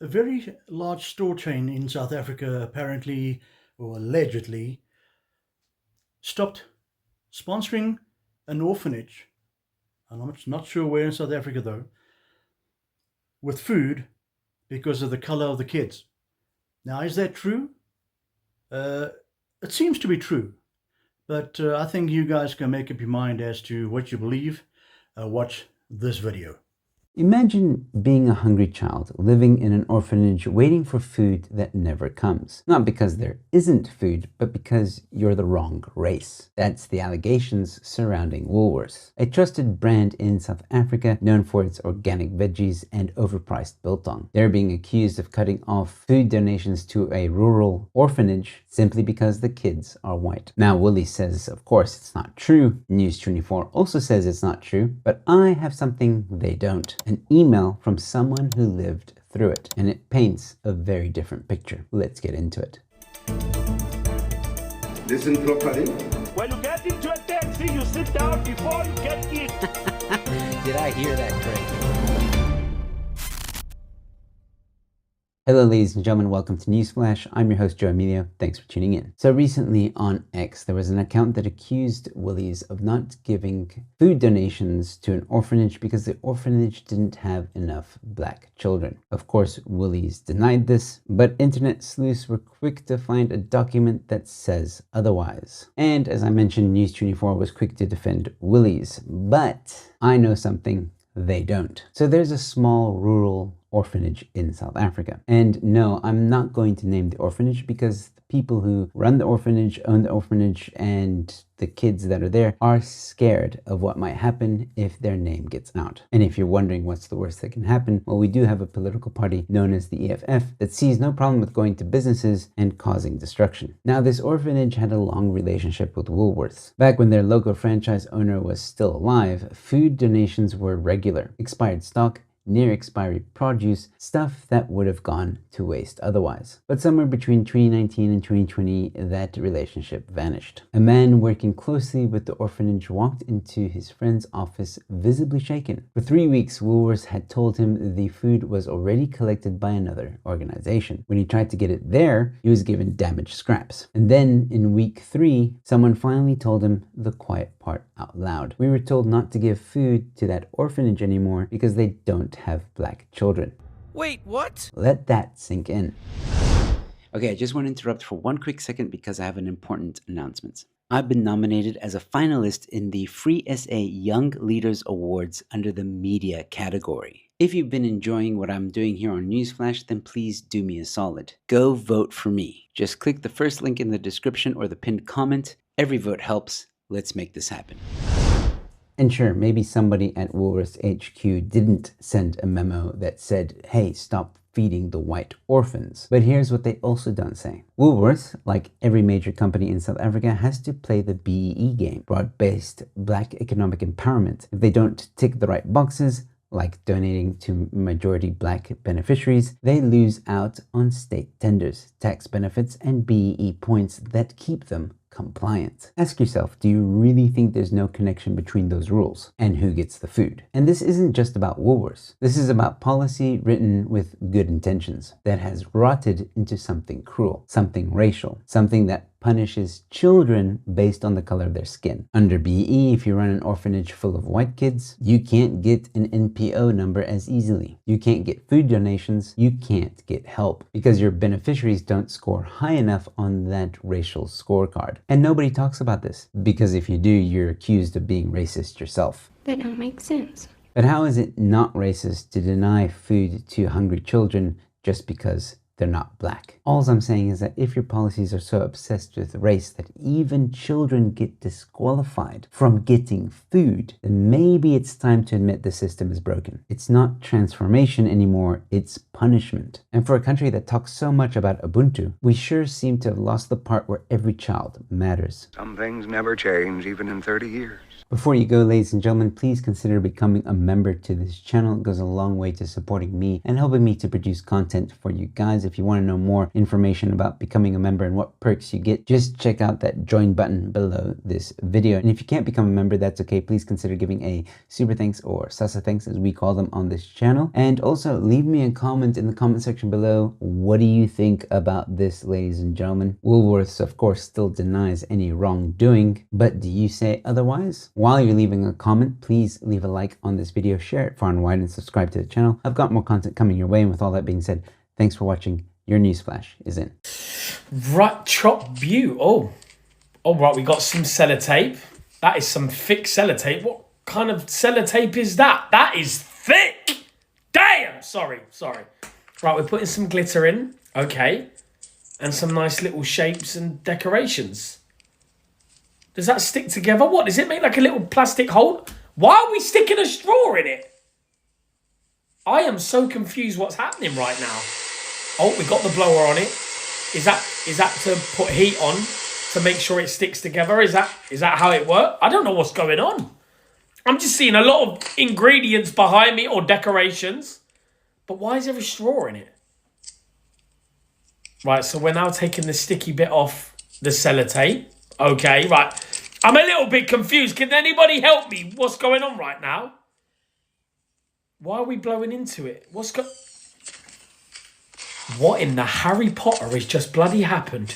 A very large store chain in South Africa apparently or allegedly stopped sponsoring an orphanage, and I'm not sure where in South Africa though, with food because of the color of the kids. Now, is that true? Uh, it seems to be true, but I think you guys can make up your mind as to what you believe. Watch this video. Imagine being a hungry child living in an orphanage waiting for food that never comes. Not because there isn't food, but because you're the wrong race. That's the allegations surrounding Woolworths, a trusted brand in South Africa known for its organic veggies and overpriced biltong. They're being accused of cutting off food donations to a rural orphanage simply because the kids are white. Now, Woolies says, of course, it's not true. News 24 also says it's not true, but I have something they don't. An email from someone who lived through it, and it paints a very different picture. Let's get into it. Listen properly. When you get into a taxi, you sit down before you get in. Did I hear that correctly? Hello ladies and gentlemen, welcome to Newsflash. I'm your host Joe Emilio. Thanks for tuning in. So recently on X, there was an account that accused Woolies of not giving food donations to an orphanage because the orphanage didn't have enough black children. Of course, Woolies denied this, but internet sleuths were quick to find a document that says otherwise. And as I mentioned, News 24 was quick to defend Woolies, but I know something they don't. So there's a small rural orphanage in South Africa. And no, I'm not going to name the orphanage because the people who run the orphanage, own the orphanage, and the kids that are there are scared of what might happen if their name gets out. And if you're wondering what's the worst that can happen, well, we do have a political party known as the EFF that sees no problem with going to businesses and causing destruction. Now, this orphanage had a long relationship with Woolworths. Back when their local franchise owner was still alive, food donations were regular. Expired stock, near expiry produce, stuff that would have gone to waste otherwise. But somewhere between 2019 and 2020, that relationship vanished. A man working closely with the orphanage walked into his friend's office visibly shaken. For 3 weeks, Woolworths had told him the food was already collected by another organization. When he tried to get it there, he was given damaged scraps. And then in week 3, someone finally told him the quiet part out loud. We were told not to give food to that orphanage anymore because they don't have black children. Wait, what? Let that sink in. Okay, I just want to interrupt for one quick second because I have an important announcement. I've been nominated as a finalist in the Free SA Young Leaders Awards under the media category. If you've been enjoying what I'm doing here on Newsflash, then please do me a solid. Go vote for me. Just click the first link in the description or the pinned comment. Every vote helps. Let's make this happen. And sure, maybe somebody at Woolworths HQ didn't send a memo that said, hey, stop feeding the white orphans. But here's what they also don't say. Woolworths, like every major company in South Africa, has to play the BEE game, broad-based black economic empowerment. If they don't tick the right boxes, like donating to majority black beneficiaries, they lose out on state tenders, tax benefits, and BEE points that keep them compliant. Ask yourself, do you really think there's no connection between those rules and who gets the food? And this isn't just about Woolworths. This is about policy written with good intentions that has rotted into something cruel, something racial, something that punishes children based on the color of their skin. Under BE, if you run an orphanage full of white kids, you can't get an NPO number as easily. You can't get food donations. You can't get help because your beneficiaries don't score high enough on that racial scorecard. And nobody talks about this because if you do, you're accused of being racist yourself. That don't make sense. But how is it not racist to deny food to hungry children just because they're not black? All I'm saying is that if your policies are so obsessed with race that even children get disqualified from getting food, then maybe it's time to admit the system is broken. It's not transformation anymore, it's punishment. And for a country that talks so much about Ubuntu, we sure seem to have lost the part where every child matters. Some things never change, even in 30 years. Before you go, ladies and gentlemen, please consider becoming a member to this channel. It goes a long way to supporting me and helping me to produce content for you guys. If you want to know more information about becoming a member and what perks you get, just check out that join button below this video. And if you can't become a member, that's okay. Please consider giving a super thanks or sasa thanks, as we call them on this channel. And also leave me a comment comment in the comment section below. What do you think about this, ladies and gentlemen? Woolworths, of course, still denies any wrongdoing, but do you say otherwise? While you're leaving a comment, please leave a like on this video, share it far and wide, and subscribe to the channel. I've got more content coming your way, and with all that being said, thanks for watching. Your newsflash is in. Right, chop view. Oh, right, we got some sellotape. That is some thick sellotape. What kind of sellotape is that? That is thick. Damn. Sorry. Right, we're putting some glitter in. Okay. And some nice little shapes and decorations. Does that stick together? What, does it make like a little plastic hole? Why are we sticking a straw in it? I am so confused what's happening right now. Oh, we got the blower on it. Is that to put heat on to make sure it sticks together? Is that how it works? I don't know what's going on. I'm just seeing a lot of ingredients behind me or decorations. But why is there a straw in it? Right, so we're now taking the sticky bit off the sellotape. Okay, right. I'm a little bit confused. Can anybody help me? What's going on right now? Why are we blowing into it? What in the Harry Potter has just bloody happened?